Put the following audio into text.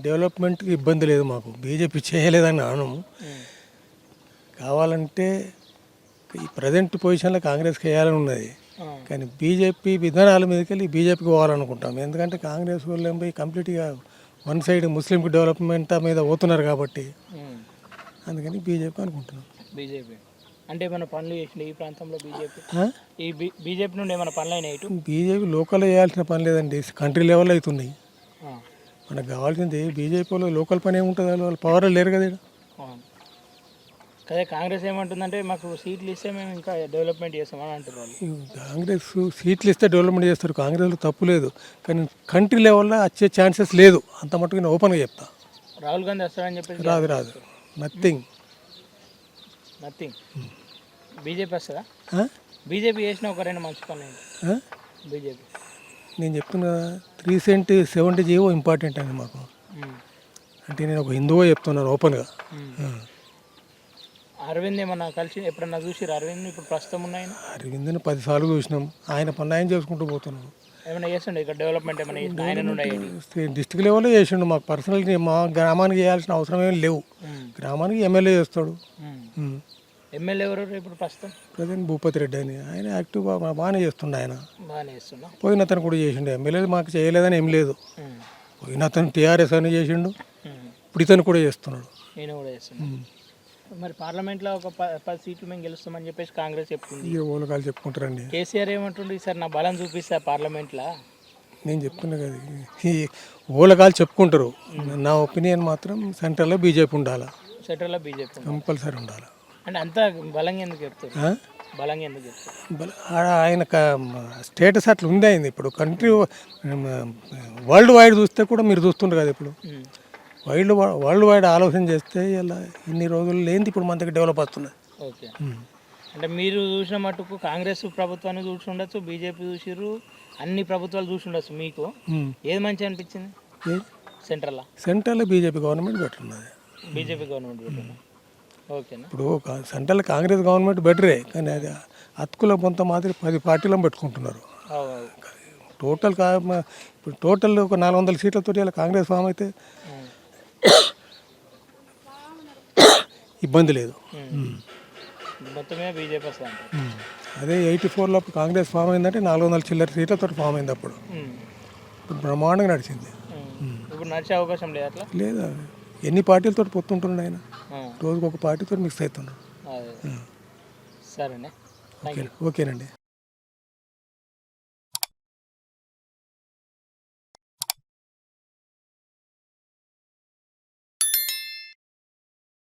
డెవలప్మెంట్కి ఇబ్బంది లేదు మాకు. బీజేపీ చేయలేదని అనము. కావాలంటే ఈ ప్రజెంట్ పొజిషన్లో కాంగ్రెస్కి వేయాలని ఉన్నది. కానీ బీజేపీ విధానాల మీదకి వెళ్ళి బీజేపీకి పోవాలనుకుంటాం. ఎందుకంటే కాంగ్రెస్ వాళ్ళు ఏం పోయి కంప్లీట్గా వన్ సైడ్ ముస్లింకి డెవలప్మెంట్ మీద పోతున్నారు కాబట్టి అందుకని బీజేపీ అనుకుంటున్నాం. బీజేపీ అంటే ఏమైనా పనులు చేసింది ఈ ప్రాంతంలో బీజేపీ? ఈ బీజేపీ నుండి ఏమైనా పనులు అయినాయి? ఇటు బీజేపీ లోకల్లో చేయాల్సిన పని లేదండి, కంట్రీ లెవెల్లో అవుతున్నాయి. మనకు కావాల్సింది బీజేపీలో లోకల్ పని ఏముంటుంది, వాళ్ళు పవర్లో లేరు కదా. అదే కాంగ్రెస్ ఏమంటుందంటే మాకు సీట్లు ఇస్తే మేము ఇంకా డెవలప్మెంట్ చేస్తామని అంటారు వాళ్ళు. కాంగ్రెస్ సీట్లు ఇస్తే డెవలప్మెంట్ చేస్తారు, కాంగ్రెస్లో తప్పు లేదు. కానీ కంట్రీ లెవెల్లో వచ్చే ఛాన్సెస్ లేదు, అంత మటుకు నేను ఓపెన్గా చెప్తా. రాహుల్ గాంధీ వస్తాడని చెప్పేసి రాదు నథింగ్. బీజేపీ వస్తుందా? బీజేపీ చేసిన ఒక రెండు మంచి పనులు బీజేపీ. నేను చెప్తున్నా 370 జీవో ఇంపార్టెంట్ అండి మాకు. అంటే నేను ఒక హిందువే చెప్తున్నాను ఓపెన్గా. అరవింద్ ఏమన్నా కలిసి ఎప్పుడన్నా చూసిరు అరవింద్? ఇప్పుడు ప్రస్తుతం ఉన్నాయి అరవింద్ని 10 సార్లు చూసినాం. ఆయన పని ఆయన చేసుకుంటూ పోతున్నాడు. ఏమైనా చేస్తుండే ఇక్కడ డెవలప్మెంట్ ఏమైనా ఆయన నుండి? డిస్ట్రిక్ట్ లెవెల్లో చేసిండు. మాకు పర్సనల్గా మా గ్రామానికి చేయాల్సిన అవసరం ఏమి లేవు. గ్రామానికి ఎమ్మెల్యే చేస్తాడు. ఎమ్మెల్యే ఎవరు ఇప్పుడు ప్రజెంట్ భూపతి రెడ్డి అని, ఆయన యాక్టివ్గా బాగానే చేస్తుండే. ఆయన బాగానే చేస్తున్నా. పోయిన అతను కూడా చేసిండు. ఎమ్మెల్యే మాకు చేయలేదని ఏం లేదు. పోయిన అతను టీఆర్ఎస్ అని చేసిండు, ఇప్పుడు ఇతను కూడా చేస్తున్నాడు. నేను కూడా చేస్తున్నాను. మరి పార్లమెంట్లో ఒక 10 సీట్లు మేము గెలుస్తామని చెప్పేసి కాంగ్రెస్ చెప్తుంది. ఓలకాలు చెప్పుకుంటారండి. కేసీఆర్ ఏమంటుండే, సార్ నా బలం చూపిస్తా పార్లమెంట్లో. నేను చెప్తున్నా కదా, ఈ ఓలకాలు చెప్పుకుంటారు. నా ఒపీనియన్ మాత్రం సెంట్రల్లో బీజేపీ ఉండాలి. సెంట్రల్లో బీజేపీ కంపల్సరీ ఉండాలి. అంటే అంత బలంగా ఎందుకు చెప్తారు? బలంగా ఎందుకు చెప్తారు? ఆయన స్టేటస్ అట్లా ఉంది అయింది. ఇప్పుడు కంట్రీ వరల్డ్ వైడ్ చూస్తే కూడా మీరు చూస్తుంటారు కదా, ఇప్పుడు వరల్డ్ వైడ్ ఆలోచన చేస్తే ఇలా ఇన్ని రోజులు లేనిది ఇప్పుడు మన దగ్గర డెవలప్ అవుతున్నది. ఓకే, అంటే మీరు చూసిన మటుకు కాంగ్రెస్ ప్రభుత్వాన్ని చూసి ఉండొచ్చు, బీజేపీ చూసిర్రు, అన్ని ప్రభుత్వాలు చూసి ఉండొచ్చు. మీకు ఏది మంచి అనిపించింది? సెంట్రల్లో బీజేపీ గవర్నమెంట్ బెటర్ ఉన్నది. BJP government better. ఓకేనా. ఇప్పుడు సెంట్రల్ కాంగ్రెస్ గవర్నమెంట్ బెటరే, కానీ అది అతుకుల కొంత మాదిరి 10 పార్టీలను పెట్టుకుంటున్నారు. టోటల్ ఒక 400 సీట్లతో ఇలా కాంగ్రెస్ ఫామ్ అయితే ఇబ్బంది లేదు. మొత్తమే బీజేపీ వస్తుంది. అదే 84లో కాంగ్రెస్ ఫామ్ అయిందంటే 400 చిల్లర సీట్లతో ఫామ్ అయింది. అప్పుడు ఇప్పుడు బ్రహ్మాండంగా నడిచింది. ఇప్పుడు నడిచే అవకాశం లేదు అట్లా? లేదా, ఎన్ని పార్టీలతో పొత్తుంటున్నాడు ఆయన, రోజుకు ఒక పార్టీతో మిక్స్ అవుతున్నాడు. సరేనే, ఓకేనండి.